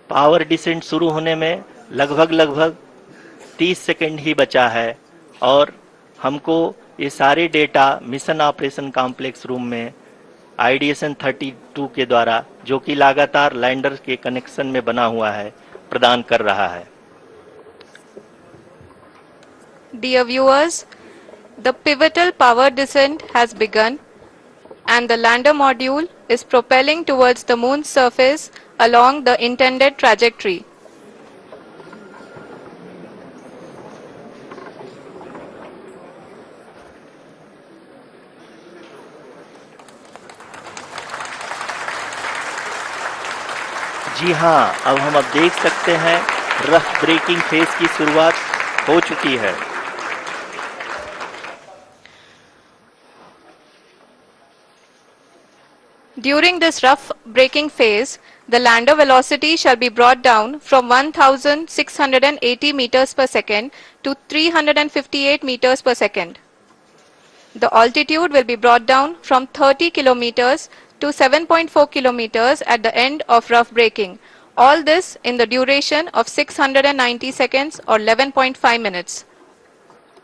Power descent शुरू होने में लगभग 30 सेकंड ही बचा है और हमको ये सारे data mission operation complex room में आईडीएसएन 32 के द्वारा, जो कि लगातार लैंडर के कनेक्शन में बना हुआ है, प्रदान कर रहा है। Dear viewers, the pivotal power descent has begun and the lander module is propelling towards the moon's surface along the intended trajectory. जी हाँ, अब हम देख सकते हैं रफ ब्रेकिंग फेज की शुरुआत हो चुकी है। During this rough braking phase, the lander velocity shall be brought down from 1680 meters per second to 358 meters per second. The altitude will be brought down from 30 kilometers to 7.4 kilometers at the end of rough braking. All this in the duration of 690 seconds or 11.5 minutes.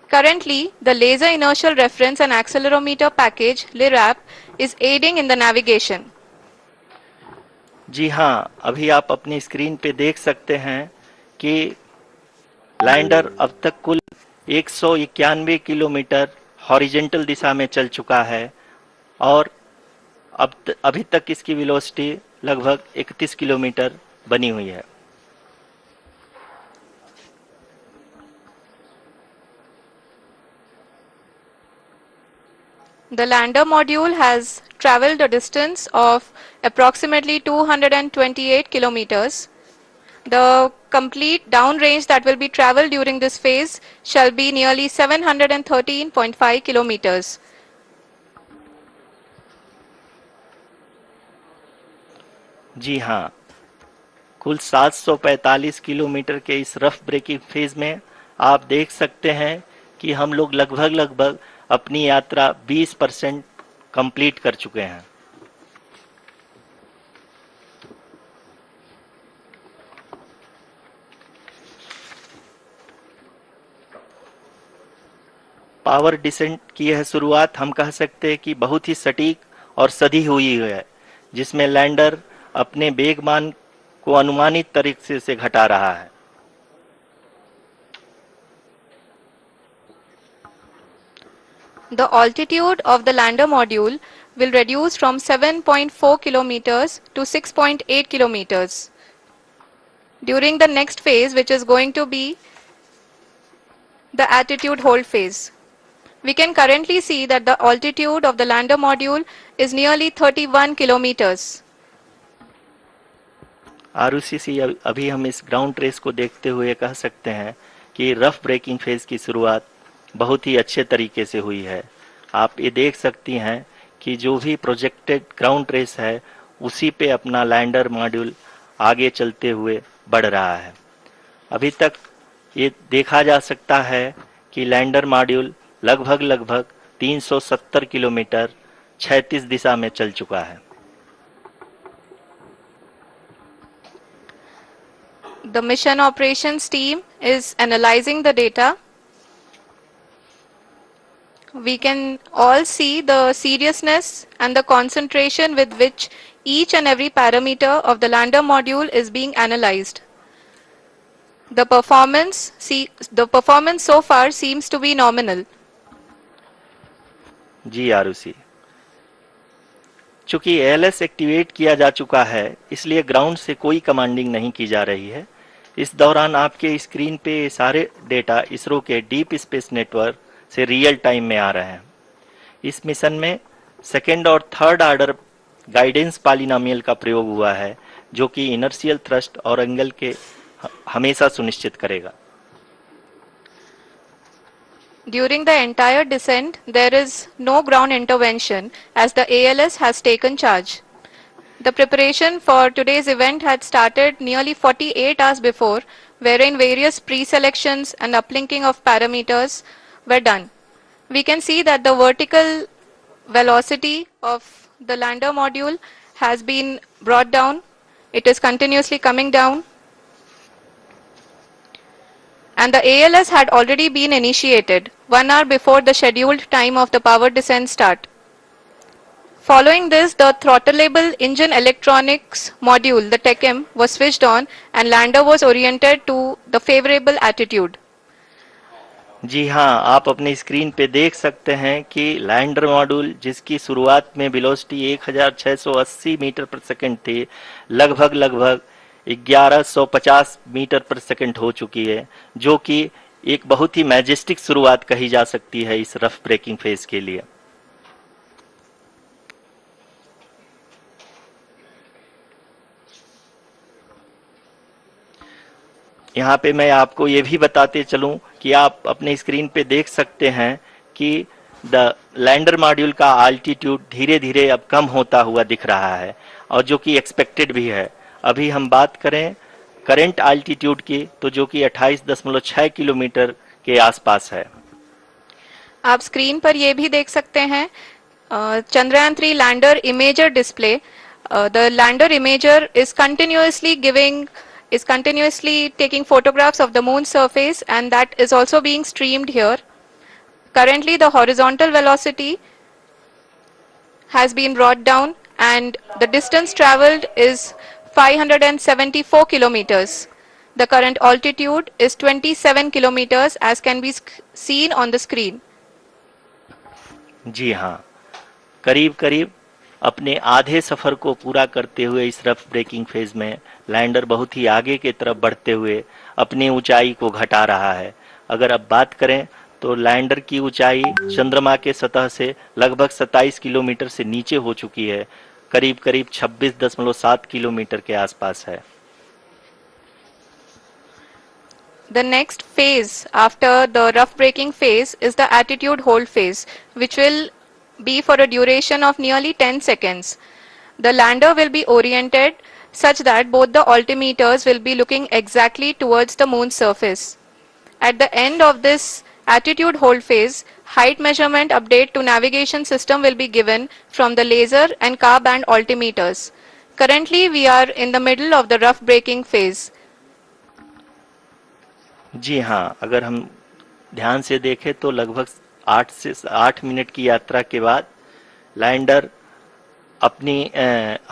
Currently, the Laser Inertial Reference and Accelerometer package (LIRAP) is aiding in the navigation. जी हाँ, अभी आप अपनी screen पे देख सकते हैं कि lander अब तक कुल 191 किलोमीटर हॉरिजेंटल दिशा में चल चुका है और अभी तक इसकी वेलोसिटी लगभग 31 किलोमीटर बनी हुई है। The lander module has traveled a distance of approximately 228 kilometers. The complete downrange that will be traveled during this phase shall be nearly 713.5 kilometers. जी हाँ, कुल 745 किलोमीटर के इस रफ ब्रेकिंग फेज में आप देख सकते हैं कि हम लोग लगभग अपनी यात्रा 20% कंप्लीट कर चुके हैं। पावर डिसेंट की यह शुरुआत हम कह सकते हैं कि बहुत ही सटीक और सधी हुई है, जिसमें लैंडर अपने वेगमान को अनुमानित तरीके से घटा रहा है। The altitude of the lander module will reduce from 7.4 kilometers to 6.8 kilometers. During the next phase, which is going to be the attitude hold phase. We can currently see that the altitude of the lander module is nearly 31 kilometers. Arushi, अभी हम इस ground trace को देखते हुए कह सकते हैं कि रफ ब्रेकिंग फेज की शुरुआत बहुत ही अच्छे तरीके से हुई है। आप ये देख सकती हैं कि जो भी प्रोजेक्टेड ग्राउंड ट्रेस है उसी पे अपना लैंडर मॉड्यूल आगे चलते हुए बढ़ रहा है। अभी तक ये देखा जा सकता है कि लैंडर मॉड्यूल लगभग 370 किलोमीटर 36 दिशा में चल चुका है। The mission operations team is analyzing the data. We can all see the seriousness and the concentration with which each and every parameter of the lander module is being analyzed. The performance so far seems to be nominal. जी आरुषि, चूंकि ALS activate किया जा चुका है, इसलिए ground से कोई commanding नहीं की जा रही है। इस दौरान आपके स्क्रीन पे सारे डेटा इसरो के डीप स्पेस नेटवर्क से रियल टाइम में आ रहे हैं। इस मिशन में सेकेंड और थर्ड ऑर्डर गाइडेंस पॉलिनोमियल का प्रयोग हुआ है, जो कि इनर्शियल थ्रस्ट और एंगल के हमेशा सुनिश्चित करेगा। During the entire descent, there is no ground intervention as the ALS has taken charge. The preparation for today's event had started nearly 48 hours before, wherein various pre-selections and uplinking of parameters were done. We can see that the vertical velocity of the lander module has been brought down. It is continuously coming down. and the ALS had already been initiated 1 hour before the scheduled time of the power descent start. Following this, the throttleable engine electronics module, the TECM, was switched on and lander was oriented to the favorable attitude. जी हाँ, आप अपनी screen पे देख सकते हैं कि lander module जिसकी शुरुआत में वेलोसिटी 1680 मीटर पर सेकंड थी, लगभग 1150 मीटर पर सेकंड हो चुकी है, जो कि एक बहुत ही मैजेस्टिक शुरुआत कही जा सकती है इस रफ ब्रेकिंग फेज के लिए। यहाँ पे मैं आपको ये भी बताते चलूं कि आप अपने स्क्रीन पे देख सकते हैं कि द लैंडर मॉड्यूल का आल्टीट्यूड धीरे धीरे अब कम होता हुआ दिख रहा है, और जो कि एक्सपेक्टेड भी है। अभी हम बात करें करंट आल्टीट्यूड की, तो जो कि 28.6 किलोमीटर के आसपास है। आप स्क्रीन पर ये भी देख सकते हैं Chandrayaan 3 lander imager display. The lander imager is continuously taking photographs of the moon surface, and that is also being streamed here. Currently the horizontal velocity has been brought down and the distance traveled is 574 kilometers. The current altitude is 27 kilometers as can be seen on the screen. जी हाँ, करीब करीब अपने आधे सफर को पूरा करते हुए इस रफ ब्रेकिंग फेज में लैंडर बहुत ही आगे की तरफ बढ़ते हुए अपनी ऊंचाई को घटा रहा है। अगर अब बात करें तो लैंडर की ऊंचाई चंद्रमा के सतह से लगभग 27 किलोमीटर से नीचे हो चुकी है, करीब करीब 26.7 किलोमीटर के आसपास है। The next phase after the rough braking phase is the attitude hold phase, which will be for a duration of nearly 10 seconds. The lander will be oriented such that both the altimeters will be looking exactly towards the moon's surface. At the end of this attitude hold phase, height measurement update to navigation system will be given from the laser and car band altimeters. Currently we are in the middle of the rough braking phase. जी हाँ, अगर हम ध्यान से देखें तो लगभग 8 minute की यात्रा के बाद लैंडर अपनी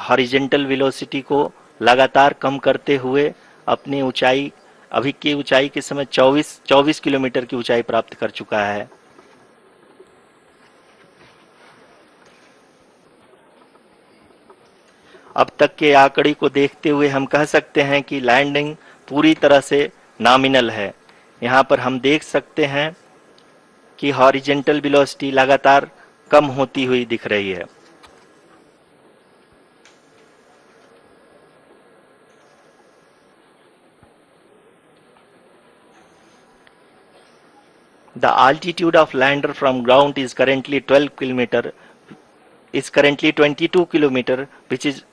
हॉरिजेंटल वेलोसिटी को लगातार कम करते हुए अपनी ऊंचाई, अभी की ऊंचाई के समय 24 किलोमीटर की ऊंचाई प्राप्त कर चुका है। अब तक के आंकड़े को देखते हुए हम कह सकते हैं कि लैंडिंग पूरी तरह से नॉमिनल है। यहाँ पर हम देख सकते हैं कि हॉरिजेंटल वेलोसिटी लगातार कम होती हुई दिख रही है। The altitude of lander from ground is currently 22 kilometer, which is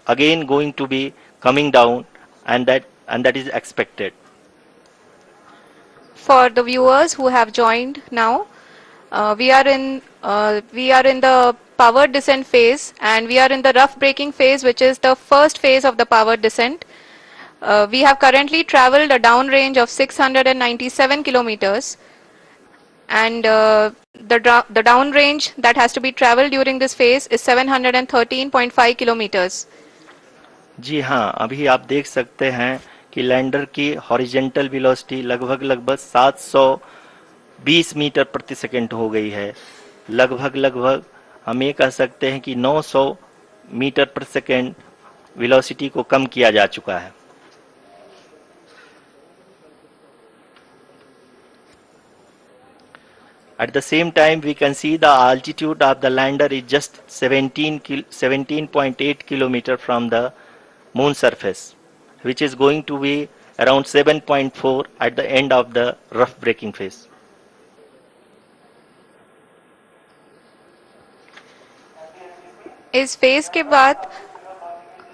again going to be coming down, and that is expected. For the viewers who have joined now, we are in the power descent phase, and we are in the rough braking phase, which is the first phase of the power descent. We have currently traveled a downrange of 697 kilometers, and the downrange that has to be traveled during this phase is 713.5 kilometers. जी हाँ, अभी आप देख सकते हैं कि lander की horizontal velocity लगभग 720 metre प्रति सेकंड हो गई है। लगभग हम ये कह सकते हैं कि 900 मीटर प्रति सेकंड वेलोसिटी को कम किया जा चुका है। At the same time, we can see the altitude of the lander is just 17.8 kilometer from the moon surface, which is going to be around 7.4 at the end of the rough braking phase. इस phase के बाद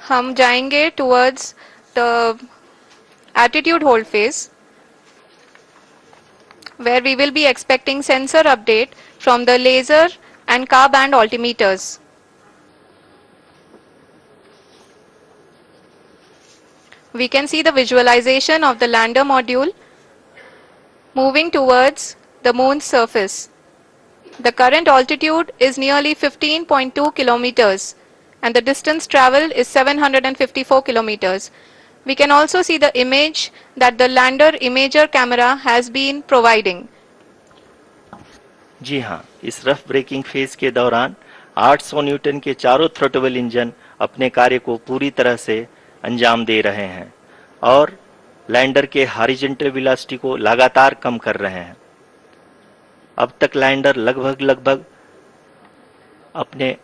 हम जाएंगे towards the attitude hold phase, where we will be expecting sensor update from the laser and car band altimeters. We can see the visualization of the lander module moving towards the moon's surface. The current altitude is nearly 15.2 kilometers and the distance traveled is 754 kilometers. We can also see the image that the lander imager camera has been providing. जी हाँ, इस rough breaking phase के दौरान 800 Newton के चारों throttle engine अपने कार्य को पूरी तरह से अंजाम दे रहे हैं और लैंडर के हॉरिजॉन्टल वेलोसिटी को लगातार कम कर रहे हैं। अब तक लैंडर लगभग अपने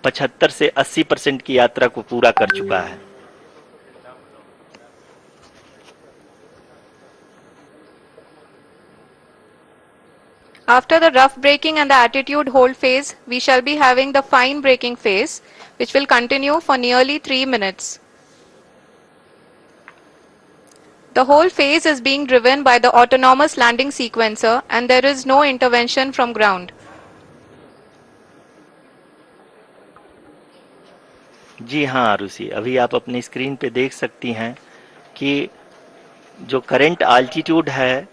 75 से 80% की यात्रा को पूरा कर चुका है। After the rough braking and the attitude hold phase, we shall be having the fine braking phase, which will continue for nearly 3 minutes. The whole phase is being driven by the autonomous landing sequencer and there is no intervention from ground. जी हाँ आरुषि, अभी आप अपनी screen पे देख सकती हैं कि जो करंट आल्टीट्यूड है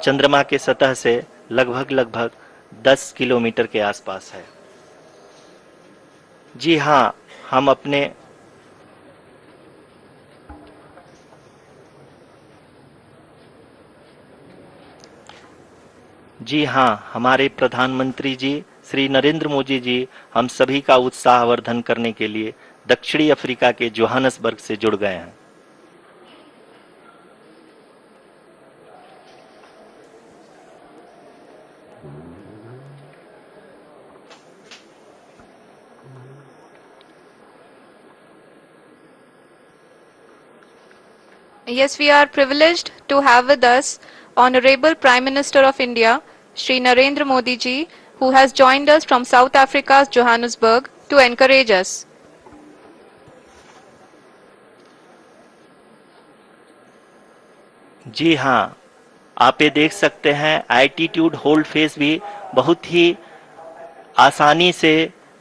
चंद्रमा के सतह से लगभग 10 किलोमीटर के आसपास है। जी हाँ, हम अपने जी हाँ, हमारे प्रधानमंत्री जी श्री नरेंद्र मोदी जी हम सभी का उत्साहवर्धन करने के लिए दक्षिणी अफ्रीका के जोहानसबर्ग से जुड़ गए हैं। Yes, we are privileged to have with us Honorable Prime Minister of India, Shri Narendra Modi ji, who has joined us from South Africa's Johannesburg to encourage us. जी हाँ, आप ये देख सकते हैं एल्टीट्यूड होल्ड फेस भी बहुत ही आसानी से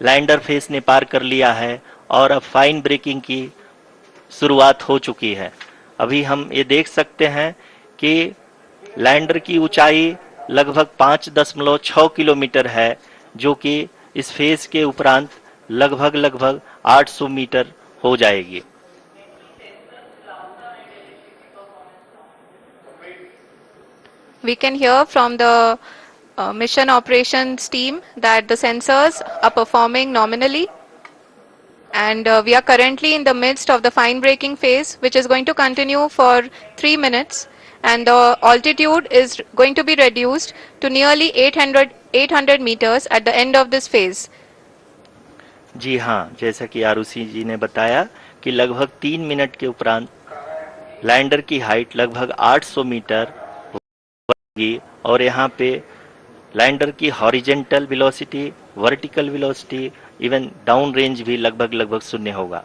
लैंडर फेस ने पार कर लिया है और अब फाइन ब्रेकिंग की शुरुआत हो चुकी है। अभी हम ये देख सकते हैं कि लैंडर की ऊंचाई लगभग 5.6 किलोमीटर है, जो कि इस फेज के उपरांत लगभग 800 मीटर हो जाएगी। We can hear from the mission operations team that the sensors are performing nominally. And we are currently in the midst of the fine braking phase, which is going to continue for 3 minutes. And the altitude is going to be reduced to nearly 800 meters at the end of this phase. जी हाँ, जैसा कि आरुषि जी ने बताया कि लगभग 3 minute के उपरांत lander की हाइट लगभग 800 मीटर होगी और यहाँ पे लैंडर की horizontal velocity, vertical velocity, even down range भी लगभग शून्य होगा।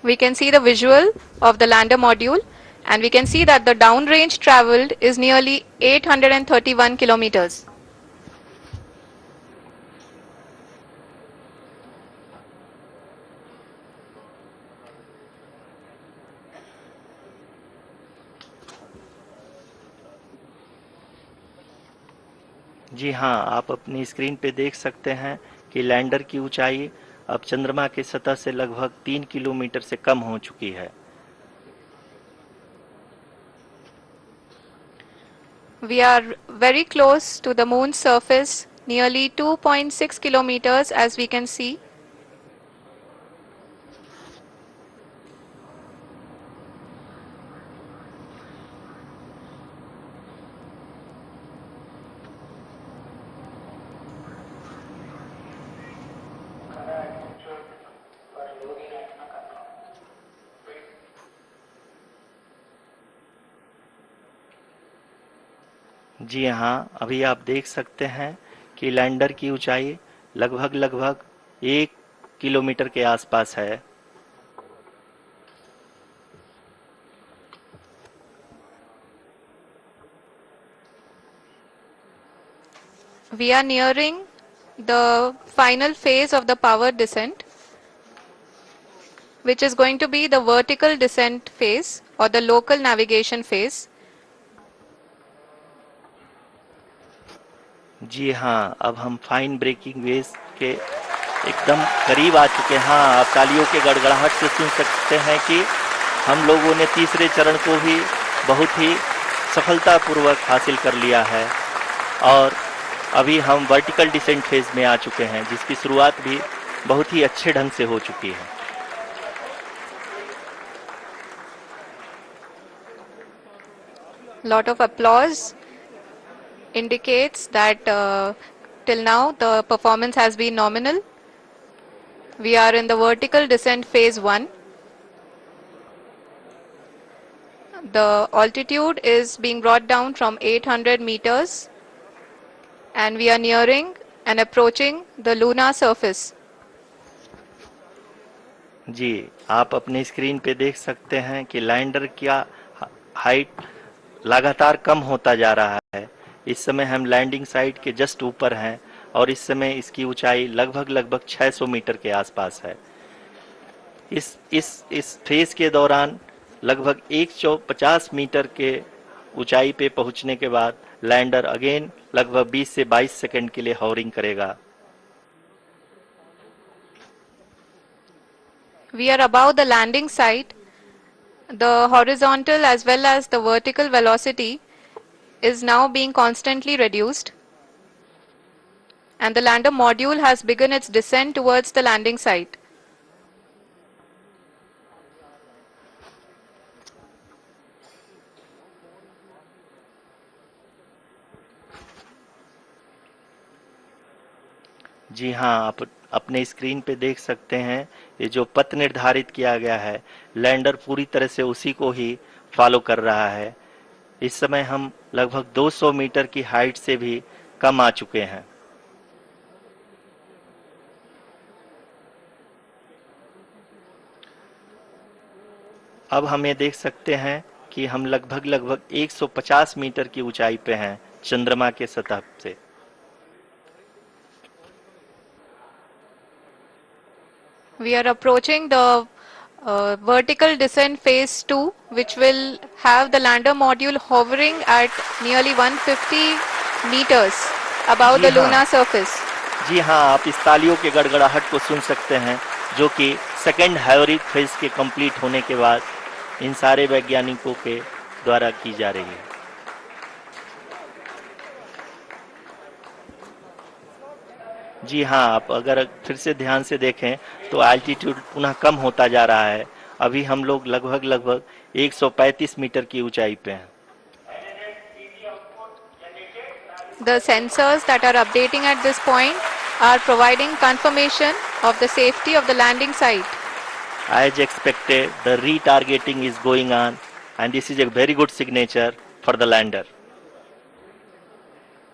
We can see the visual of the lander module and we can see that the down range traveled is nearly 831 kilometers. जी हाँ, आप अपनी स्क्रीन पे देख सकते हैं कि लैंडर की ऊंचाई अब चंद्रमा की सतह से लगभग 3 किलोमीटर से कम हो चुकी है। We are very close to the moon's surface, nearly 2.6 kilometers as we can see. जी हाँ, अभी आप देख सकते हैं कि लैंडर की ऊंचाई लगभग 1 किलोमीटर के आसपास है। We are nearing the final phase of the power descent. which is going to be the vertical descent phase or the local navigation phase. जी हाँ, अब हम फाइन ब्रेकिंग वेव्स के एकदम करीब आ चुके हैं। हाँ, आप तालियों के गड़गड़ाहट से सुन सकते हैं कि हम लोगों ने तीसरे चरण को भी बहुत ही सफलतापूर्वक हासिल कर लिया है और अभी हम वर्टिकल डिसेंट फेज में आ चुके हैं, जिसकी शुरुआत भी बहुत ही अच्छे ढंग से हो चुकी है। Lot of applause indicates that till now the performance has been nominal. We are in the vertical descent phase 1. The altitude is being brought down from 800 meters and we are nearing and approaching the lunar surface. जी, आप अपने screen पे देख सकते हैं कि lander का height लगातार कम होता जा रहा है। इस समय हम लैंडिंग साइट के जस्ट ऊपर हैं और इस समय इसकी ऊंचाई लगभग 600 मीटर के आसपास है। इस फेज के दौरान लगभग 150 मीटर के ऊंचाई पे पहुंचने के बाद लैंडर अगेन लगभग 20 से 22 सेकंड के लिए हॉवरिंग करेगा। We are above the landing site. The horizontal as well as the vertical velocity is now being constantly reduced and the lander module has begun its descent towards the landing site. जी हाँ, आप अपने screen पे देख सकते हैं ये जो पथ निर्धारित किया गया है, लैंडर पूरी तरह से उसी को ही फॉलो कर रहा है। इस समय हम लगभग 200 मीटर की हाइट से भी कम आ चुके हैं। अब हम ये देख सकते हैं कि हम लगभग 150 मीटर की ऊंचाई पे हैं चंद्रमा के सतह से। We are approaching the vertical descent phase 2, which will have the lander module hovering at nearly 150 meters above the lunar surface. जी हाँ, आप इस तालियों के गड़गड़ाहट को सुन सकते हैं, जो कि सेकेंड हाइवरिक फेज के कंप्लीट होने के बाद इन सारे वैज्ञानिकों के द्वारा की जा रही है। जी हाँ, आप अगर फिर से ध्यान से देखें तो एल्टीट्यूड पुनः कम होता जा रहा है। अभी हम लोग लगभग 135 मीटर की ऊंचाई पे हैं। The sensors that are updating at this point are providing confirmation of the safety of the landing site. As expected, the retargeting is going on and this is a very good signature for the lander.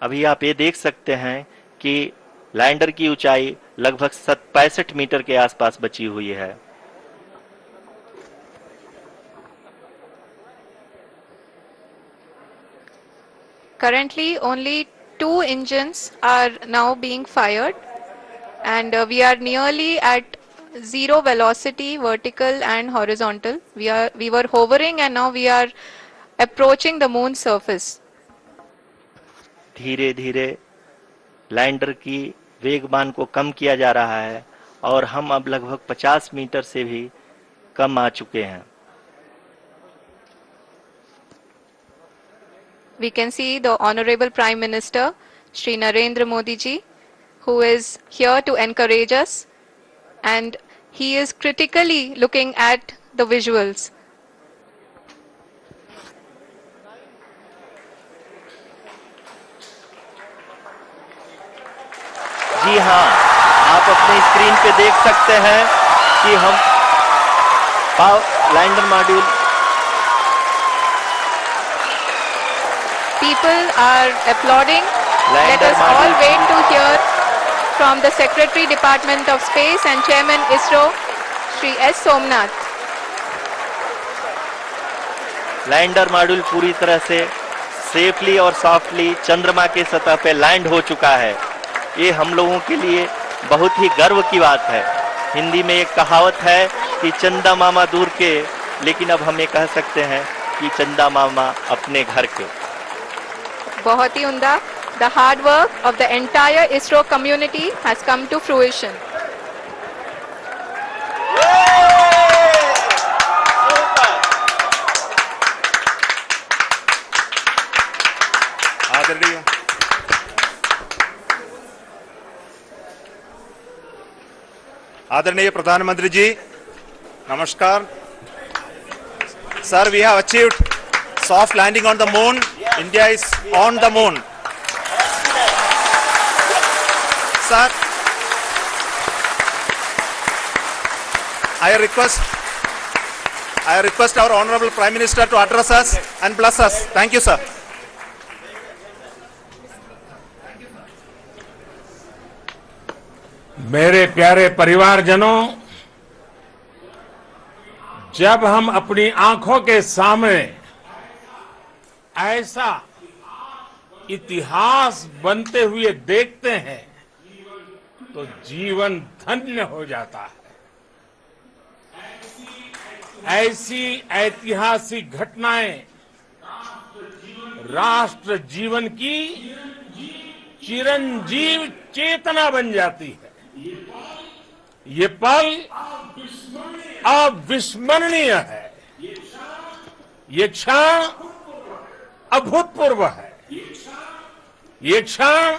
अभी आप ये देख सकते हैं कि lander की ऊंचाई लगभग 65 मीटर के आसपास बची हुई है। Currently only 2 engines are now being fired and we are nearly at zero velocity, vertical and horizontal. We were hovering and now we are approaching the moon's surface. धीरे धीरे लैंडर की वेगमान को कम किया जा रहा है और हम अब लगभग 50 मीटर से भी कम आ चुके हैं। We can see the Honorable Prime Minister, Shri Narendra Modi ji, who is here to encourage us and he is critically looking at the visuals. जी हाँ, आप अपने स्क्रीन पे देख सकते हैं कि हम lander module People are applauding. Let us all wait to hear from the Secretary Department of Space and Chairman ISRO, Shri S. Somnath. Lander module पूरी तरह से सेफली और सॉफ्टली चंद्रमा के सतह पे लैंड हो चुका है। ये हम लोगों के लिए बहुत ही गर्व की बात है। हिंदी में एक कहावत है कि चंदा मामा दूर के, लेकिन अब हम ये कह सकते हैं कि चंदा मामा अपने घर के। बहुत ही उम्दा। The hard work of the entire ISRO community has come to fruition. आदरणीय प्रधानमंत्री जी, नमस्कार। Sir, we have achieved soft landing on the moon. India is on the moon. Sir, I request our Honorable Prime Minister to address us and bless us. Thank you, sir. मेरे प्यारे परिवारजनों, जब हम अपनी आंखों के सामने ऐसा इतिहास बनते हुए देखते हैं तो जीवन धन्य हो जाता है। ऐसी ऐतिहासिक घटनाएं राष्ट्र जीवन की चिरंजीव चेतना बन जाती है। ये पल अविस्मरणीय है। ये क्षण अभूतपूर्व है। ये क्षण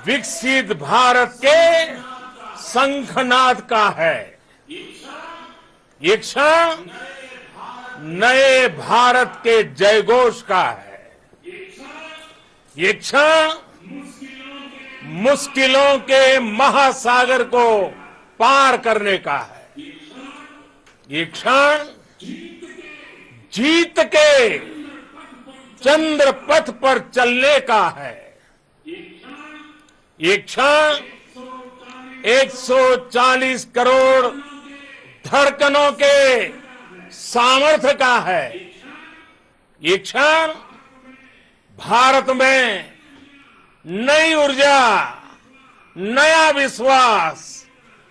विकसित भारत के शंखनाद का है। ये क्षण नए भारत के जयघोष का है। ये क्षण मुश्किलों के महासागर को पार करने का है। ये क्षण जीत के चंद्र पथ पर चलने का है। ये क्षण 140 करोड़ धड़कनों के सामर्थ्य का है। ये क्षण भारत में नई ऊर्जा, नया विश्वास,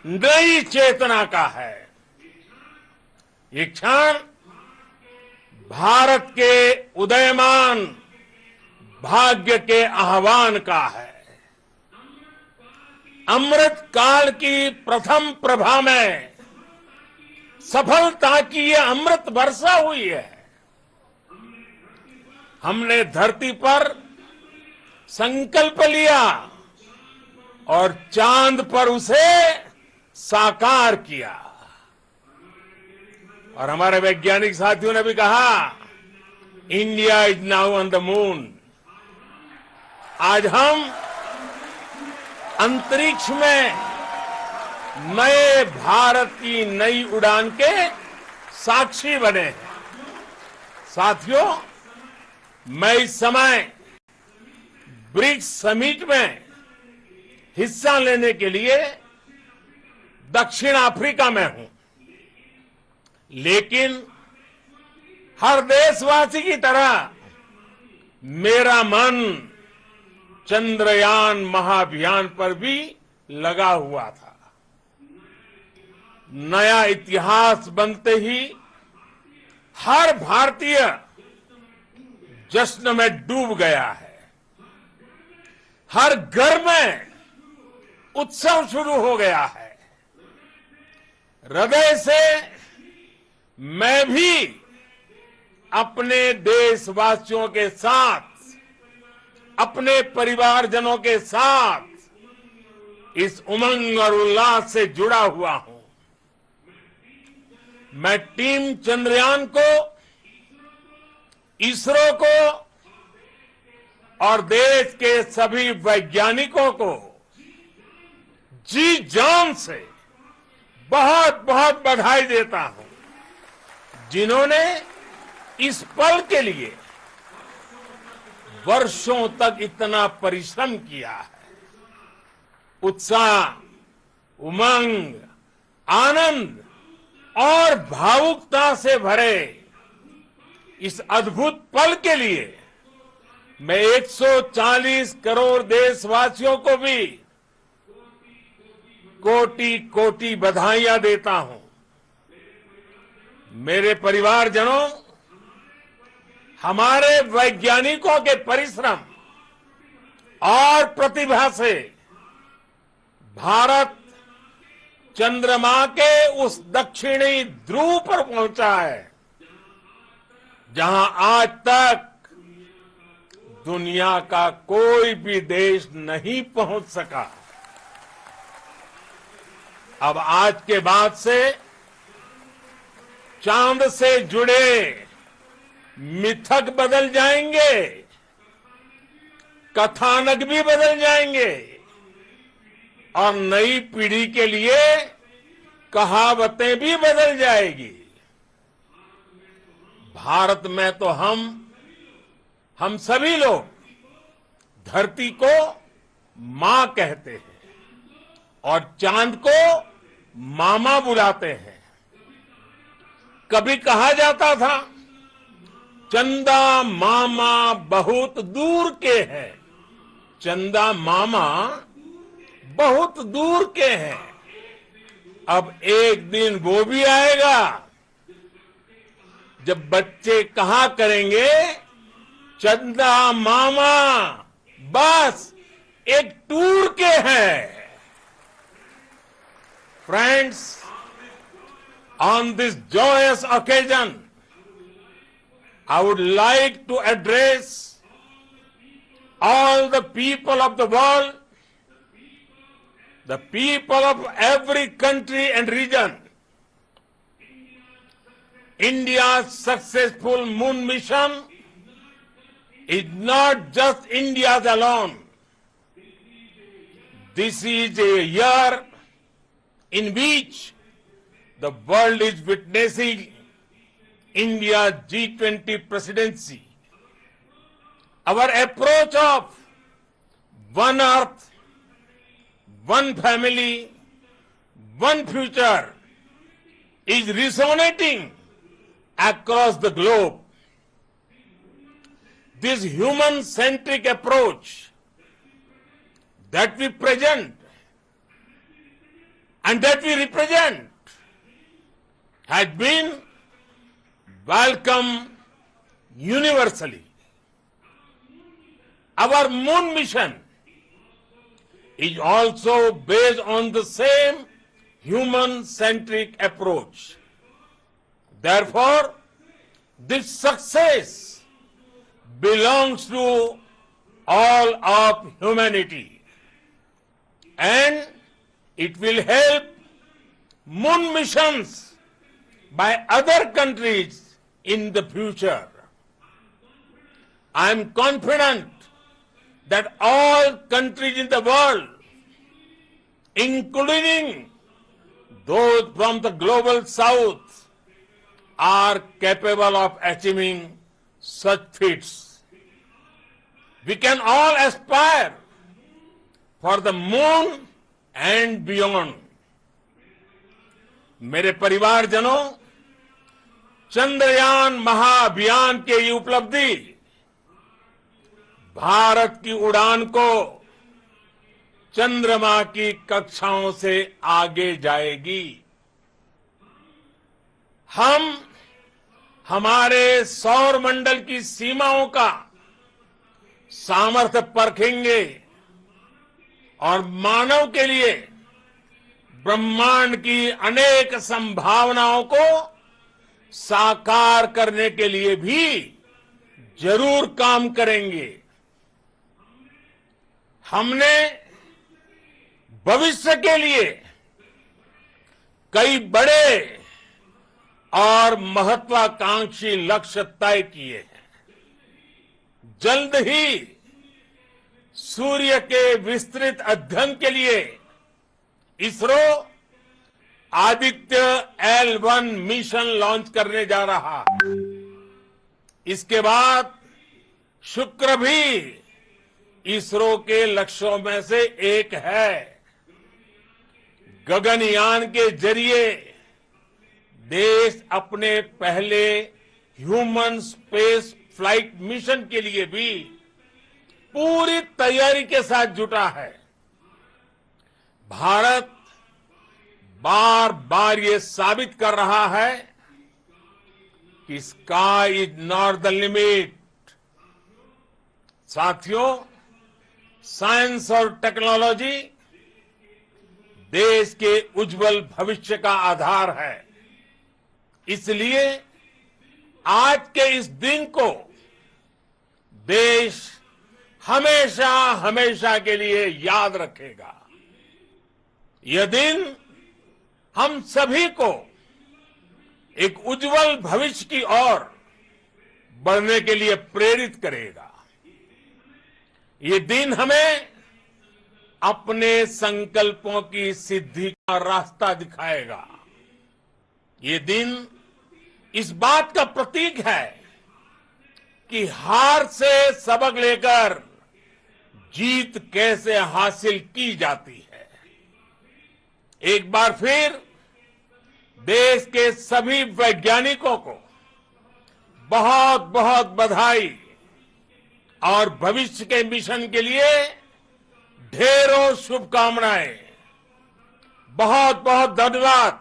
नई चेतना का है। ये क्षण भारत के उदयमान भाग्य के आह्वान का है। अमृत काल की प्रथम प्रभा में सफलता की ये अमृत वर्षा हुई है। हमने धरती पर संकल्प लिया और चांद पर उसे साकार किया। और हमारे वैज्ञानिक साथियों ने भी कहा, India is now on the moon. आज हम अंतरिक्ष में नए भारत की नई उड़ान के साक्षी बने हैं। साथियों, मैं इस समय ब्रिक्स समिट में हिस्सा लेने के लिए दक्षिण अफ्रीका में हूं, लेकिन हर देशवासी की तरह मेरा मन चंद्रयान महाअभियान पर भी लगा हुआ था। नया इतिहास बनते ही हर भारतीय जश्न में डूब गया है। हर घर में उत्सव शुरू हो गया है। हृदय से मैं भी अपने देशवासियों के साथ, अपने परिवारजनों के साथ इस उमंग और उल्लास से जुड़ा हुआ हूं। मैं टीम चंद्रयान को, इसरो को और देश के सभी वैज्ञानिकों को जी जान से बहुत बहुत बधाई देता हूं, जिन्होंने इस पल के लिए वर्षों तक इतना परिश्रम किया है। उत्साह, उमंग, आनंद और भावुकता से भरे इस अद्भुत पल के लिए मैं 140 करोड़ देशवासियों को भी कोटि कोटि बधाइयां देता हूं। मेरे परिवारजनों, हमारे वैज्ञानिकों के परिश्रम और प्रतिभा से भारत चंद्रमा के उस दक्षिणी ध्रुव पर पहुंचा है जहां आज तक दुनिया का कोई भी देश नहीं पहुंच सका। अब आज के बाद से चांद से जुड़े मिथक बदल जाएंगे, कथानक भी बदल जाएंगे और नई पीढ़ी के लिए कहावतें भी बदल जाएगी। भारत में तो हम सभी लोग धरती को मां कहते हैं और चांद को मामा बुलाते हैं। कभी कहा जाता था चंदा मामा बहुत दूर के हैं, चंदा मामा बहुत दूर के हैं। अब एक दिन वो भी आएगा जब बच्चे कहा करेंगे चंदा मामा बस एक टूर के हैं। Friends, on this joyous occasion, I would like to address all the people of the world, the people of every country and region. India's successful moon mission is not just India's alone. This is a year in which the world is witnessing India's G20 presidency. Our approach of one earth, one family, one future is resonating across the globe. This human-centric approach that we present and that we represent has been welcomed universally. Our moon mission is also based on the same human-centric approach. Therefore, this success belongs to all of humanity, and it will help moon missions by other countries in the future. I am confident that all countries in the world, including those from the global south, are capable of achieving such feats. We can all aspire for the moon and beyond. मेरे परिवारजनों, चंद्रयान महाअभियान के ये उपलब्धि भारत की उड़ान को चंद्रमा की कक्षाओं से आगे जाएगी। हम हमारे सौर मंडल की सीमाओं का सामर्थ्य परखेंगे और मानव के लिए ब्रह्मांड की अनेक संभावनाओं को साकार करने के लिए भी जरूर काम करेंगे। हमने भविष्य के लिए कई बड़े और महत्वाकांक्षी लक्ष्य तय किए हैं। जल्द ही सूर्य के विस्तृत अध्ययन के लिए ISRO Aditya L1 mission launch करने जा रहा है। इसके बाद शुक्र भी इसरो के लक्ष्यों में से एक है। गगनयान के जरिए देश अपने पहले ह्यूमन स्पेस फ्लाइट मिशन के लिए भी पूरी तैयारी के साथ जुटा है। भारत बार बार ये साबित कर रहा है कि sky is not the limit. साथियों, साइंस और टेक्नोलॉजी देश के उज्जवल भविष्य का आधार है। इसलिए आज के इस दिन को देश हमेशा हमेशा के लिए याद रखेगा। यह दिन हम सभी को एक उज्जवल भविष्य की ओर बढ़ने के लिए प्रेरित करेगा। ये दिन हमें अपने संकल्पों की सिद्धि का रास्ता दिखाएगा। ये दिन इस बात का प्रतीक है कि हार से सबक लेकर जीत कैसे हासिल की जाती है। एक बार फिर देश के सभी वैज्ञानिकों को बहुत बहुत बधाई और भविष्य के मिशन के लिए ढेरों शुभकामनाएं। बहुत बहुत धन्यवाद।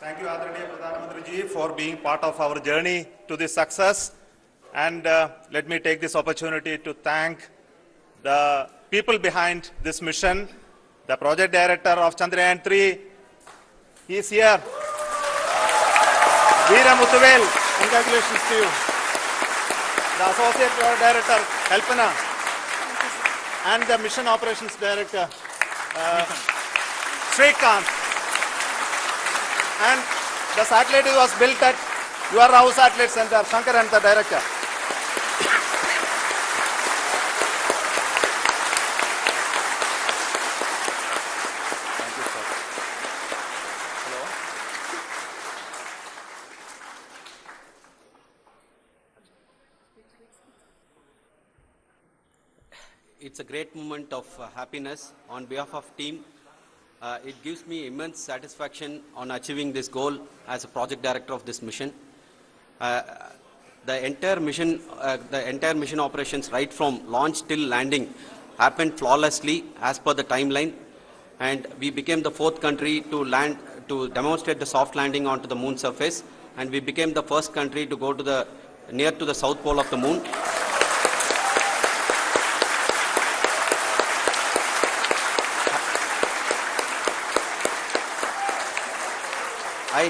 Thank you, Adharaniya Pradhan Mantri ji, for being part of our journey to this success. And let me take this opportunity to thank the people behind this mission, the project director of Chandrayaan-3. He is here. Veera Muthuvel, congratulations to you. The associate project director, Kalpana, and the mission operations director, Srikanth. And the satellite was built at your house satellite center, Shankar and the director. Thank you, sir. Hello. It's a great moment of happiness on behalf of team. It gives me immense satisfaction on achieving this goal as a project director of this mission. The entire mission operations right from launch till landing happened flawlessly as per the timeline, and we became the 4th country to demonstrate the soft landing onto the moon surface, and we became the first country to go to near to the south pole of the moon. I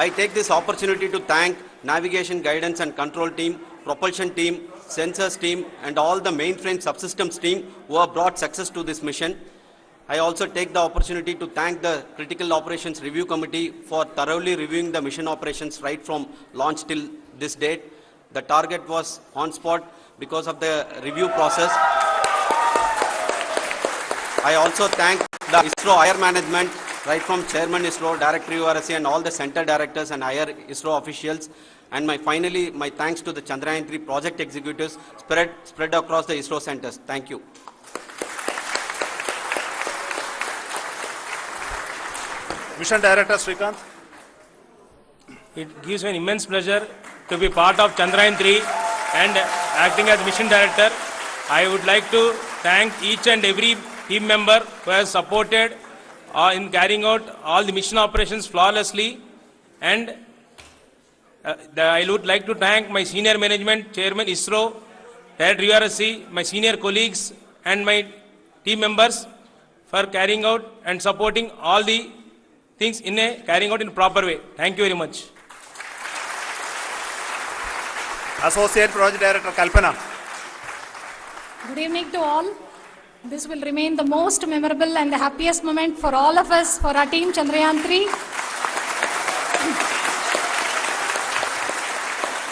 take this opportunity to thank navigation, guidance and control team, propulsion team, sensors team and all the mainframe subsystems team who have brought success to this mission. I also take the opportunity to thank the Critical Operations Review Committee for thoroughly reviewing the mission operations right from launch till this date. The target was on spot because of the review process. I also thank the ISRO higher management, right from Chairman ISRO, Director URSC and all the center directors and higher ISRO officials. And finally, my thanks to the Chandrayaan-3 project executives spread across the ISRO centers. Thank you. Mission Director Srikanth. It gives me an immense pleasure to be part of Chandrayaan-3 and acting as Mission Director. I would like to thank each and every team member who has supported in carrying out all the mission operations flawlessly, and I would like to thank my senior management, Chairman ISRO, Director URSC, my senior colleagues and my team members for carrying out and supporting all the things carrying out in a proper way. Thank you very much. Associate Project Director Kalpana. Good evening to all. This will remain the most memorable and the happiest moment for all of us, for our team Chandrayaan-3.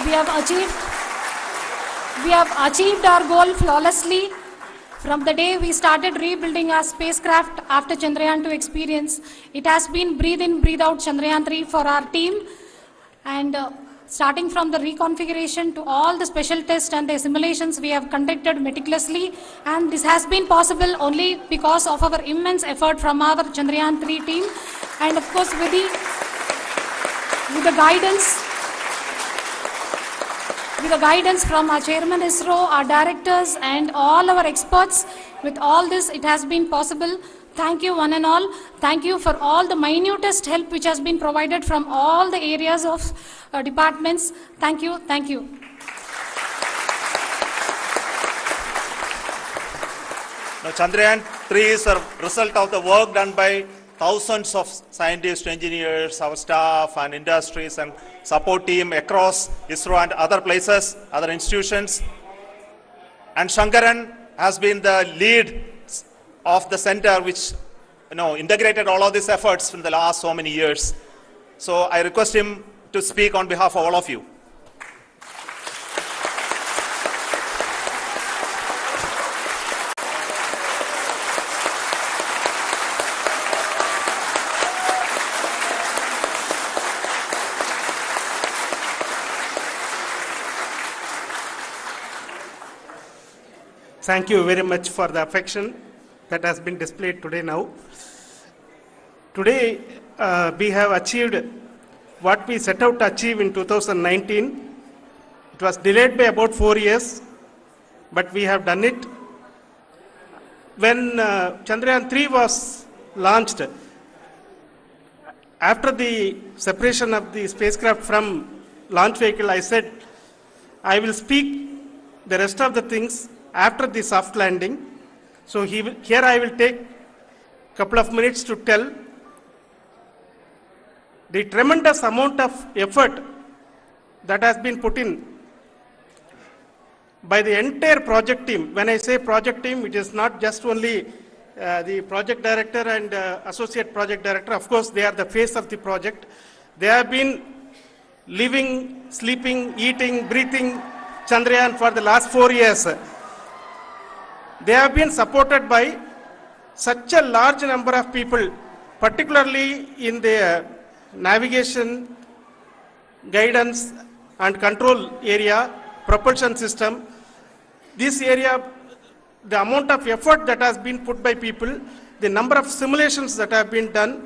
We have achieved our goal flawlessly. From the day we started rebuilding our spacecraft after Chandrayaan-2 experience, it has been breathe in, breathe out Chandrayaan-3 for our team. And starting from the reconfiguration to all the special tests and the simulations we have conducted meticulously, and this has been possible only because of our immense effort from our Chandrayaan-3 team, and of course with the guidance from our Chairman ISRO, our directors and all our experts. With all this, it has been possible. Thank you one and all. Thank you for all the minutest help which has been provided from all the areas of departments. Thank you. Thank you. Now, Chandrayaan-3 is a result of the work done by thousands of scientists, engineers, our staff and industries and support team across ISRO and other places, other institutions. And Shankaran has been the lead of the center which integrated all of these efforts in the last so many years. So I request him to speak on behalf of all of you. Thank you very much for the affection that has been displayed today now. Today, we have achieved what we set out to achieve in 2019. It was delayed by about 4 years, but we have done it. When Chandrayaan-3 was launched, after the separation of the spacecraft from launch vehicle, I said, I will speak the rest of the things after the soft landing. So here I will take a couple of minutes to tell the tremendous amount of effort that has been put in by the entire project team. When I say project team, it is not just only the project director and associate project director. Of course, they are the face of the project. They have been living, sleeping, eating, breathing Chandrayaan for the last 4 years. They have been supported by such a large number of people, particularly in the navigation, guidance and control area, propulsion system. This area, the amount of effort that has been put by people, the number of simulations that have been done,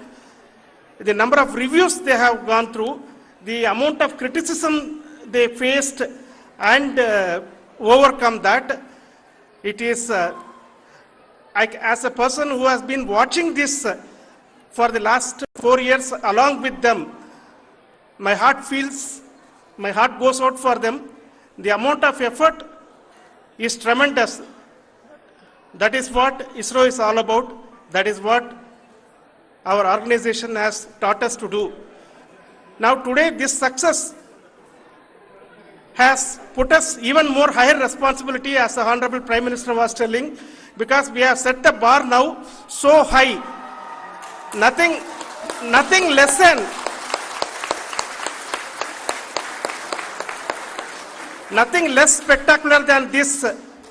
the number of reviews they have gone through, the amount of criticism they faced and overcome that. It is, as a person who has been watching this for the last 4 years along with them, my heart goes out for them. The amount of effort is tremendous. That is what ISRO is all about. That is what our organization has taught us to do. Now today this success has put us even more higher responsibility, as the Honorable Prime Minister was telling, because we have set the bar now so high. Nothing less spectacular than this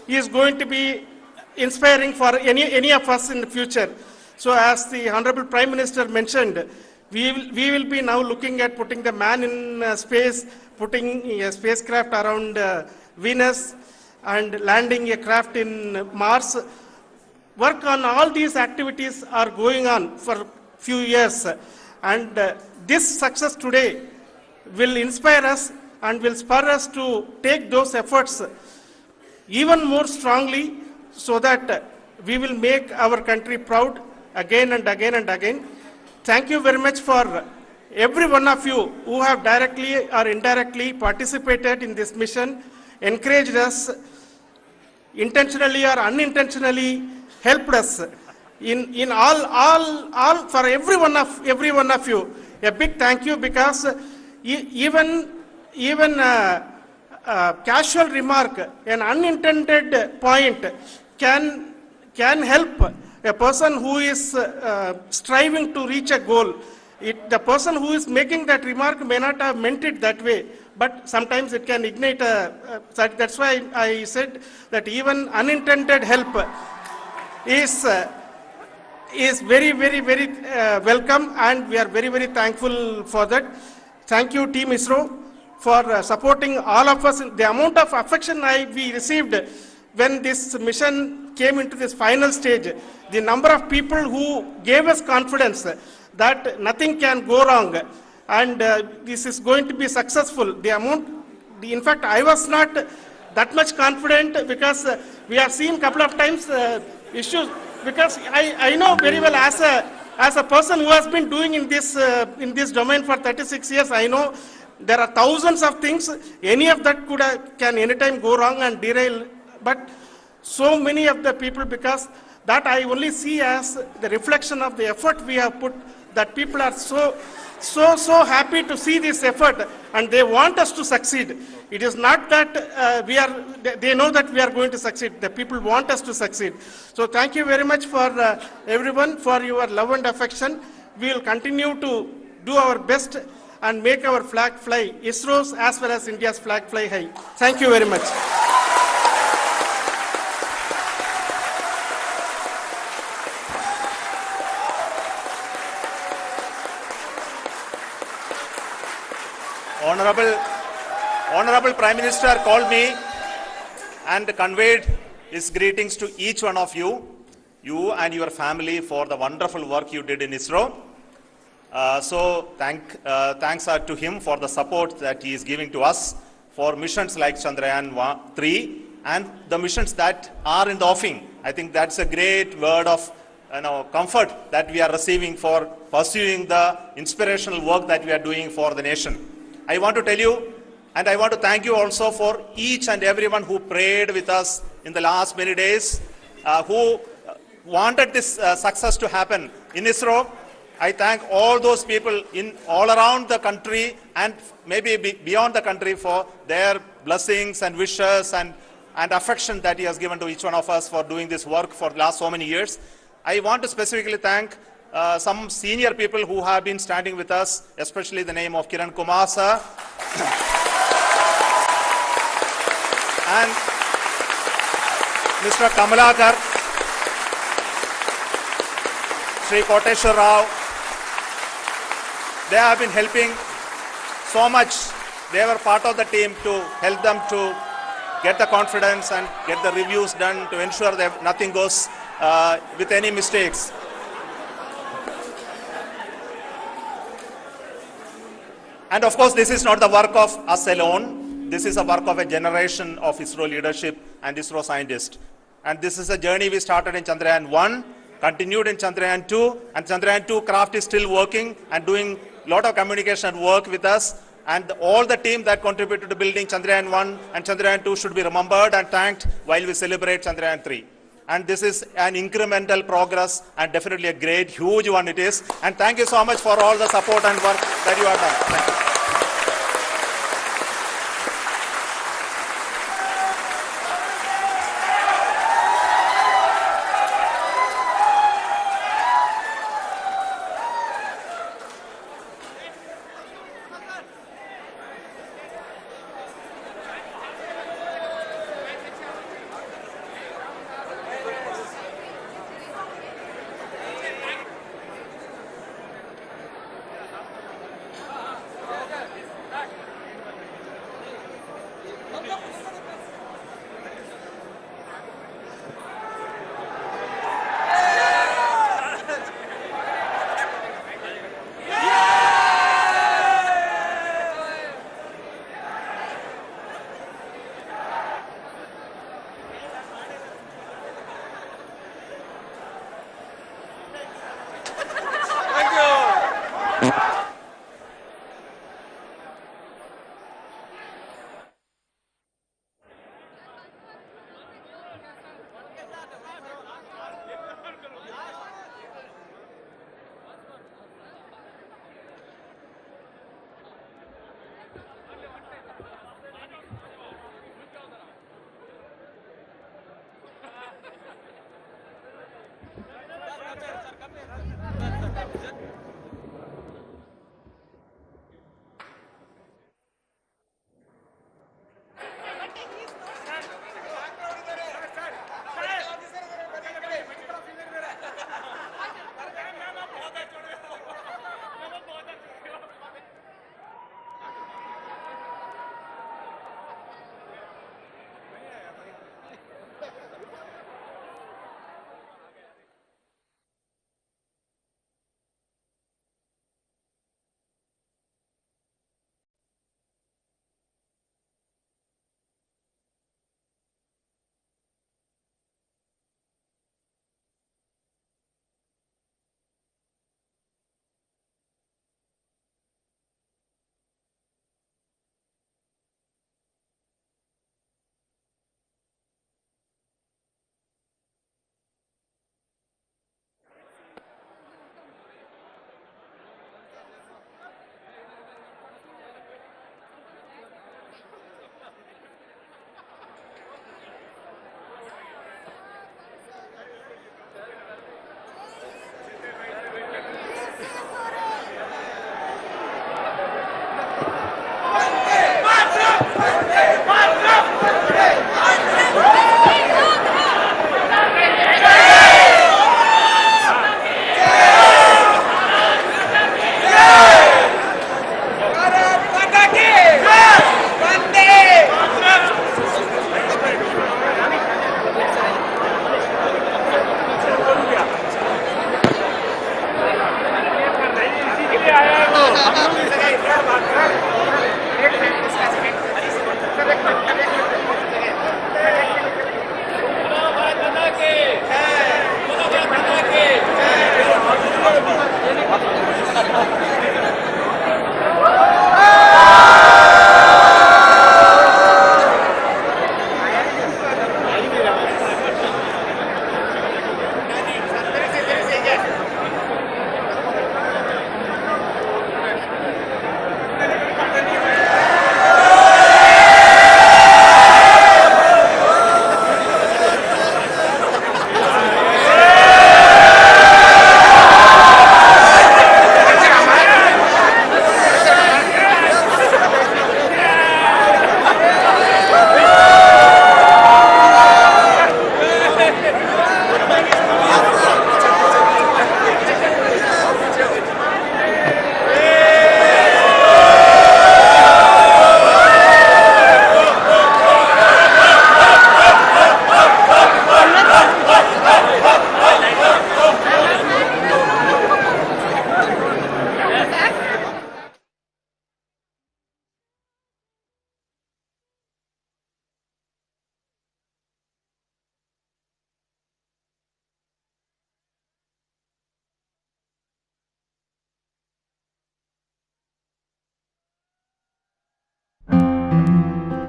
is going to be inspiring for any of us in the future. So as the Honorable Prime Minister mentioned, we will be now looking at putting the man in space, putting a spacecraft around Venus and landing a craft in Mars. Work on all these activities are going on for few years, and this success today will inspire us and will spur us to take those efforts even more strongly, so that we will make our country proud again and again and again. Thank you very much for every one of you who have directly or indirectly participated in this mission, encouraged us, intentionally or unintentionally helped us in all for every one of you. A big thank you, because even a casual remark, an unintended point can help a person who is striving to reach a goal. The person who is making that remark may not have meant it that way, but sometimes it can ignite that's why I said that even unintended help is very, very, very welcome, and we are very, very thankful for that. Thank you, Team ISRO, for supporting all of us. The amount of affection we received when this mission came into this final stage, the number of people who gave us confidence that nothing can go wrong, and this is going to be successful. In fact, I was not that much confident, because we have seen couple of times issues. Because I know very well, as a person who has been doing in this domain for 36 years, I know there are thousands of things. Any of that can anytime go wrong and derail. But so many of the people, because that I only see as the reflection of the effort we have put, that people are so happy to see this effort, and they want us to succeed. It is not that they know that we are going to succeed. The people want us to succeed. So thank you very much for everyone for your love and affection. We will continue to do our best and make our flag fly, ISRO's as well as India's flag fly high. Thank you very much. Honorable Prime Minister called me and conveyed his greetings to each one of you and your family, for the wonderful work you did in ISRO. So thanks to him for the support that he is giving to us for missions like Chandrayaan-3 and the missions that are in the offing. I think that's a great word of comfort that we are receiving for pursuing the inspirational work that we are doing for the nation. I want to tell you, and I want to thank you also for each and everyone who prayed with us in the last many days, who wanted this success to happen in ISRO. I thank all those people all around the country and maybe beyond the country for their blessings and wishes and affection that he has given to each one of us for doing this work for the last so many years. I want to specifically thank some senior people who have been standing with us, especially the name of Kiran Kumar sir and Mr. Kamalakar, Sri Koteshwar Rao. They have been helping so much. They were part of the team to help them to get the confidence and get the reviews done to ensure that nothing goes with any mistakes. And of course, this is not the work of us alone. This is a work of a generation of ISRO leadership and ISRO scientists. And this is a journey we started in Chandrayaan-1, continued in Chandrayaan-2, and Chandrayaan-2 craft is still working and doing a lot of communication work with us. And all the team that contributed to building Chandrayaan-1 and Chandrayaan-2 should be remembered and thanked while we celebrate Chandrayaan-3. And this is an incremental progress and definitely a great, huge one it is. And thank you so much for all the support and work that you have done. Thank you.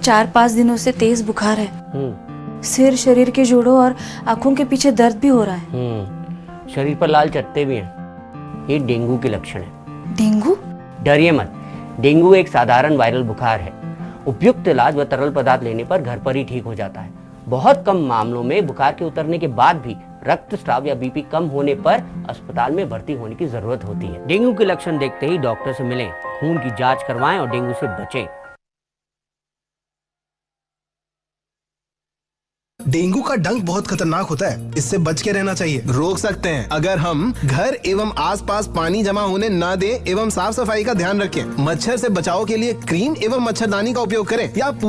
चार 5 दिनों से तेज बुखार है। सिर, शरीर के जोड़ों और आंखों के पीछे दर्द भी हो रहा है। शरीर पर लाल चट्टे भी हैं। ये डेंगू के लक्षण है। डेंगू? डरिए मत, डेंगू एक साधारण वायरल बुखार है। उपयुक्त इलाज व तरल पदार्थ लेने पर घर पर ही ठीक हो जाता है। बहुत कम मामलों में बुखार के उतरने के बाद भी रक्तस्राव या बीपी कम होने पर अस्पताल में भर्ती होने की जरूरत होती है। डेंगू के लक्षण देखते ही डॉक्टर से मिलें, खून की जांच करवाएं और डेंगू से बचें। डेंगू का डंक बहुत खतरनाक होता है, इससे बच के रहना चाहिए। रोक सकते हैं अगर हम घर एवं आसपास पानी जमा होने न दें एवं साफ सफाई का ध्यान रखें। मच्छर से बचाव के लिए क्रीम एवं मच्छरदानी का उपयोग करें या